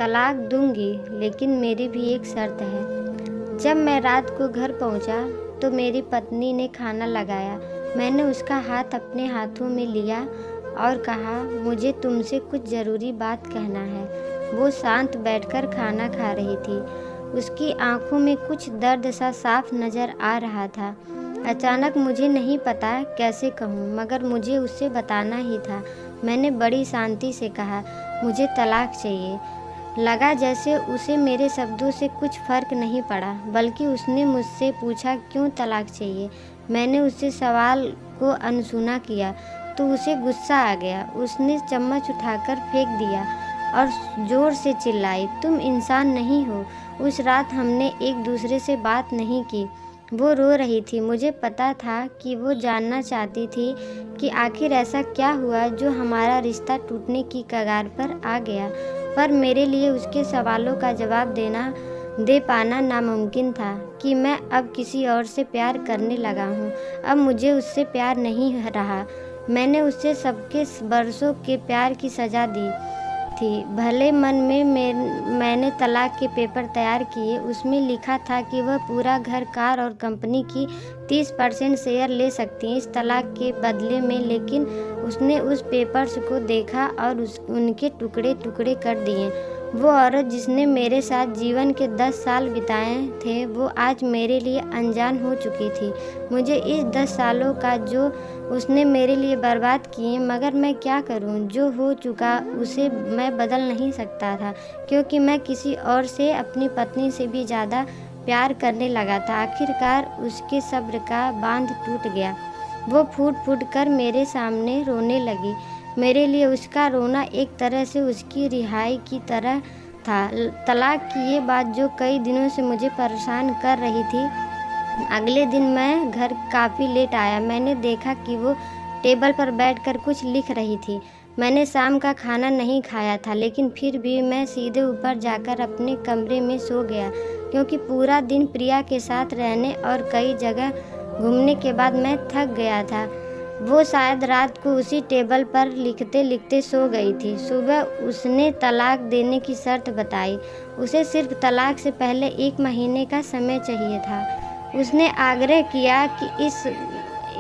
तलाक दूंगी, लेकिन मेरी भी एक शर्त है। जब मैं रात को घर पहुंचा तो मेरी पत्नी ने खाना लगाया। मैंने उसका हाथ अपने हाथों में लिया और कहा, मुझे तुमसे कुछ ज़रूरी बात कहना है। वो शांत बैठकर खाना खा रही थी। उसकी आंखों में कुछ दर्द सा साफ नज़र आ रहा था। अचानक मुझे नहीं पता कैसे कहूँ, मगर मुझे उससे बताना ही था। मैंने बड़ी शांति से कहा, मुझे तलाक चाहिए। लगा जैसे उसे मेरे शब्दों से कुछ फ़र्क नहीं पड़ा, बल्कि उसने मुझसे पूछा क्यों तलाक चाहिए। मैंने उससे सवाल को अनसुना किया तो उसे गुस्सा आ गया। उसने चम्मच उठाकर फेंक दिया और ज़ोर से चिल्लाई, तुम इंसान नहीं हो। उस रात हमने एक दूसरे से बात नहीं की। वो रो रही थी। मुझे पता था कि वो जानना चाहती थी कि आखिर ऐसा क्या हुआ जो हमारा रिश्ता टूटने की कगार पर आ गया। पर मेरे लिए उसके सवालों का जवाब दे पाना नामुमकिन था कि मैं अब किसी और से प्यार करने लगा हूँ। अब मुझे उससे प्यार नहीं रहा। मैंने उससे सबके बरसों के प्यार की सज़ा दी थी। भले मन में मैंने तलाक के पेपर तैयार किए। उसमें लिखा था कि वह पूरा घर, कार और कंपनी की 30% शेयर ले सकती हैं इस तलाक के बदले में। लेकिन उसने उस पेपर्स को देखा और उनके टुकड़े टुकड़े कर दिए। वो औरत जिसने मेरे साथ जीवन के 10 साल बिताए थे, वो आज मेरे लिए अनजान हो चुकी थी। मुझे इस 10 सालों का जो उसने मेरे लिए बर्बाद किए, मगर मैं क्या करूं? जो हो चुका उसे मैं बदल नहीं सकता था, क्योंकि मैं किसी और से, अपनी पत्नी से भी ज़्यादा प्यार करने लगा था। आखिरकार उसके सब्र का बांध टूट गया। वो फूट फूट कर मेरे सामने रोने लगी। मेरे लिए उसका रोना एक तरह से उसकी रिहाई की तरह था। तलाक की ये बात जो कई दिनों से मुझे परेशान कर रही थी। अगले दिन मैं घर काफ़ी लेट आया। मैंने देखा कि वो टेबल पर बैठकर कुछ लिख रही थी। मैंने शाम का खाना नहीं खाया था, लेकिन फिर भी मैं सीधे ऊपर जाकर अपने कमरे में सो गया, क्योंकि पूरा दिन प्रिया के साथ रहने और कई जगह घूमने के बाद मैं थक गया था। वो शायद रात को उसी टेबल पर लिखते लिखते सो गई थी। सुबह उसने तलाक देने की शर्त बताई। उसे सिर्फ तलाक से पहले 1 महीने का समय चाहिए था। उसने आग्रह किया कि इस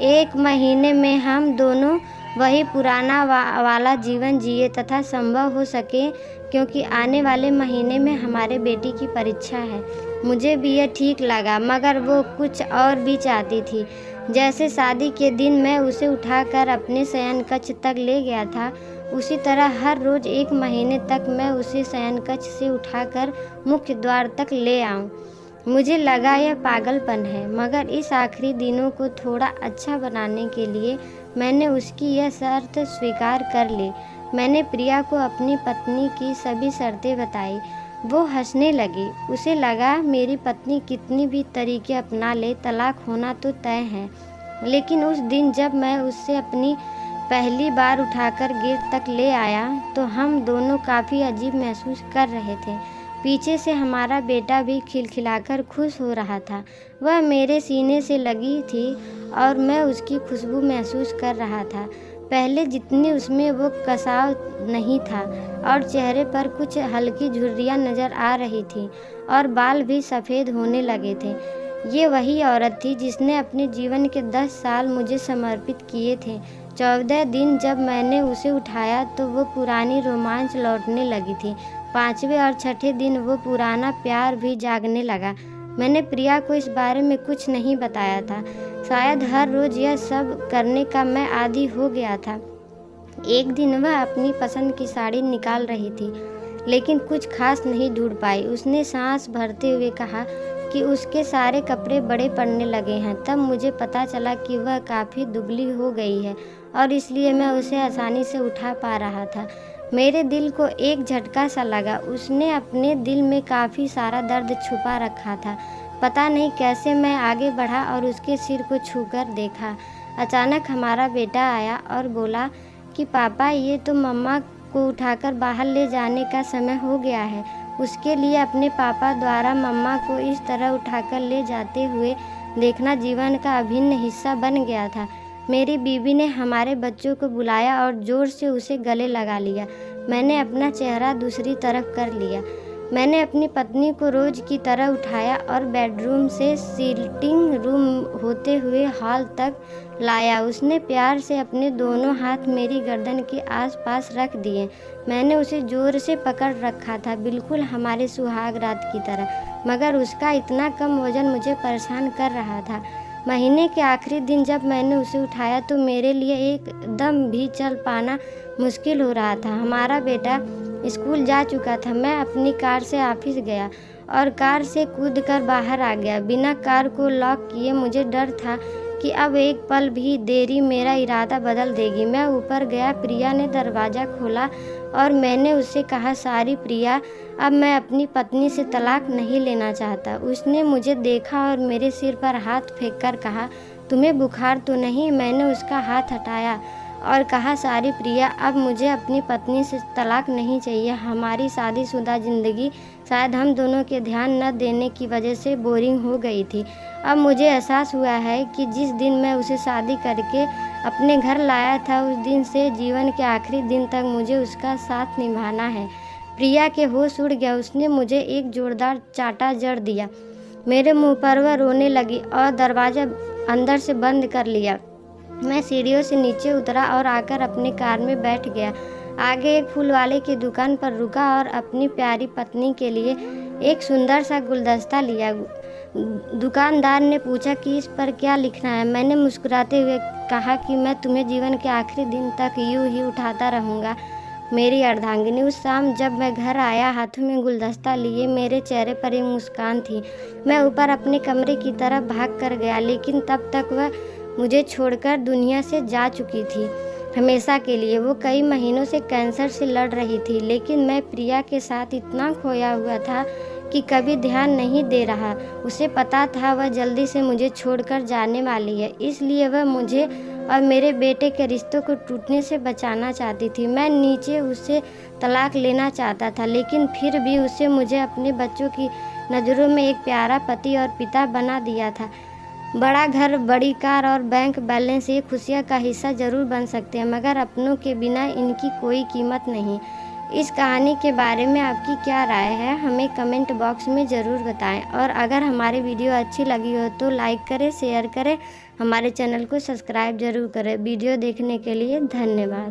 1 महीने में हम दोनों वही पुराना वाला जीवन जिए तथा संभव हो सके, क्योंकि आने वाले महीने में हमारे बेटी की परीक्षा है। मुझे भी यह ठीक लगा, मगर वो कुछ और भी चाहती थी। जैसे शादी के दिन मैं उसे उठाकर अपने शयन कक्ष तक ले गया था, उसी तरह हर रोज़ 1 महीने तक मैं उसे शयन कक्ष से उठाकर मुख्य द्वार तक ले आऊं। मुझे लगा यह पागलपन है, मगर इस आखिरी दिनों को थोड़ा अच्छा बनाने के लिए मैंने उसकी यह शर्त स्वीकार कर ली। मैंने प्रिया को अपनी पत्नी की सभी शर्तें बताई। वो हंसने लगी। उसे लगा मेरी पत्नी कितनी भी तरीके अपना ले, तलाक होना तो तय है। लेकिन उस दिन जब मैं उससे अपनी पहली बार उठाकर गेट तक ले आया तो हम दोनों काफ़ी अजीब महसूस कर रहे थे। पीछे से हमारा बेटा भी खिलखिलाकर खुश हो रहा था। वह मेरे सीने से लगी थी और मैं उसकी खुशबू महसूस कर रहा था। पहले जितनी उसमें वो कसाव नहीं था, और चेहरे पर कुछ हल्की झुर्रियाँ नज़र आ रही थी और बाल भी सफ़ेद होने लगे थे। ये वही औरत थी जिसने अपने जीवन के 10 साल मुझे समर्पित किए थे। 14 दिन जब मैंने उसे उठाया तो वो पुरानी रोमांच लौटने लगी थी। 5वें और 6ठे दिन वो पुराना प्यार भी जागने लगा। मैंने प्रिया को इस बारे में कुछ नहीं बताया था। शायद हर रोज़ यह सब करने का मैं आदी हो गया था। एक दिन वह अपनी पसंद की साड़ी निकाल रही थी, लेकिन कुछ खास नहीं ढूंढ पाई। उसने सांस भरते हुए कहा कि उसके सारे कपड़े बड़े पड़ने लगे हैं। तब मुझे पता चला कि वह काफ़ी दुबली हो गई है और इसलिए मैं उसे आसानी से उठा पा रहा था। मेरे दिल को एक झटका सा लगा। उसने अपने दिल में काफ़ी सारा दर्द छुपा रखा था। पता नहीं कैसे मैं आगे बढ़ा और उसके सिर को छूकर देखा। अचानक हमारा बेटा आया और बोला कि पापा, ये तो मम्मा को उठाकर बाहर ले जाने का समय हो गया है। उसके लिए अपने पापा द्वारा मम्मा को इस तरह उठाकर ले जाते हुए देखना जीवन का अभिन्न हिस्सा बन गया था। मेरी बीवी ने हमारे बच्चों को बुलाया और ज़ोर से उसे गले लगा लिया। मैंने अपना चेहरा दूसरी तरफ कर लिया। मैंने अपनी पत्नी को रोज़ की तरह उठाया और बेडरूम से सिटिंग रूम होते हुए हॉल तक लाया। उसने प्यार से अपने दोनों हाथ मेरी गर्दन के आसपास रख दिए। मैंने उसे ज़ोर से पकड़ रखा था, बिल्कुल हमारे सुहाग रात की तरह, मगर उसका इतना कम वज़न मुझे परेशान कर रहा था। महीने के आखिरी दिन जब मैंने उसे उठाया तो मेरे लिए एकदम भी चल पाना मुश्किल हो रहा था। हमारा बेटा स्कूल जा चुका था। मैं अपनी कार से ऑफिस गया और कार से कूदकर बाहर आ गया। बिना कार को लॉक किए मुझे डर था कि अब एक पल भी देरी मेरा इरादा बदल देगी। मैं ऊपर गया। प्रिया ने दरवाज़ा खोला और मैंने उससे कहा, सॉरी प्रिया, अब मैं अपनी पत्नी से तलाक नहीं लेना चाहता। उसने मुझे देखा और मेरे सिर पर हाथ फेंक कर कहा, तुम्हें बुखार तो नहीं? मैंने उसका हाथ हटाया और कहा, सॉरी प्रिया, अब मुझे अपनी पत्नी से तलाक नहीं चाहिए। हमारी शादीशुदा ज़िंदगी शायद हम दोनों के ध्यान न देने की वजह से बोरिंग हो गई थी। अब मुझे एहसास हुआ है कि जिस दिन मैं उसे शादी करके अपने घर लाया था, उस दिन से जीवन के आखिरी दिन तक मुझे उसका साथ निभाना है। प्रिया के होश उड़ गया। उसने मुझे एक जोरदार चाटा जड़ दिया। मेरे मुंह पर वह रोने लगी और दरवाज़ा अंदर से बंद कर लिया। मैं सीढ़ियों से नीचे उतरा और आकर अपनी कार में बैठ गया। आगे एक फूल वाले की दुकान पर रुका और अपनी प्यारी पत्नी के लिए एक सुंदर सा गुलदस्ता लिया। दुकानदार ने पूछा कि इस पर क्या लिखना है। मैंने मुस्कुराते हुए कहा कि मैं तुम्हें जीवन के आखिरी दिन तक यूं ही उठाता रहूँगा, मेरी अर्धांगिनी। उस शाम जब मैं घर आया, हाथों में गुलदस्ता लिए, मेरे चेहरे पर एक मुस्कान थी। मैं ऊपर अपने कमरे की तरफ भाग कर गया, लेकिन तब तक वह मुझे छोड़कर दुनिया से जा चुकी थी, हमेशा के लिए। वो कई महीनों से कैंसर से लड़ रही थी, लेकिन मैं प्रिया के साथ इतना खोया हुआ था कि कभी ध्यान नहीं दे रहा। उसे पता था वह जल्दी से मुझे छोड़कर जाने वाली है, इसलिए वह मुझे और मेरे बेटे के रिश्तों को टूटने से बचाना चाहती थी। मैं नीचे उससे तलाक लेना चाहता था, लेकिन फिर भी उसे मुझे अपने बच्चों की नज़रों में एक प्यारा पति और पिता बना दिया था। बड़ा घर, बड़ी कार और बैंक बैलेंस ये खुशियाँ का हिस्सा ज़रूर बन सकते हैं, मगर अपनों के बिना इनकी कोई कीमत नहीं। इस कहानी के बारे में आपकी क्या राय है, हमें कमेंट बॉक्स में ज़रूर बताएं। और अगर हमारी वीडियो अच्छी लगी हो तो लाइक करें, शेयर करें, हमारे चैनल को सब्सक्राइब ज़रूर करें। वीडियो देखने के लिए धन्यवाद।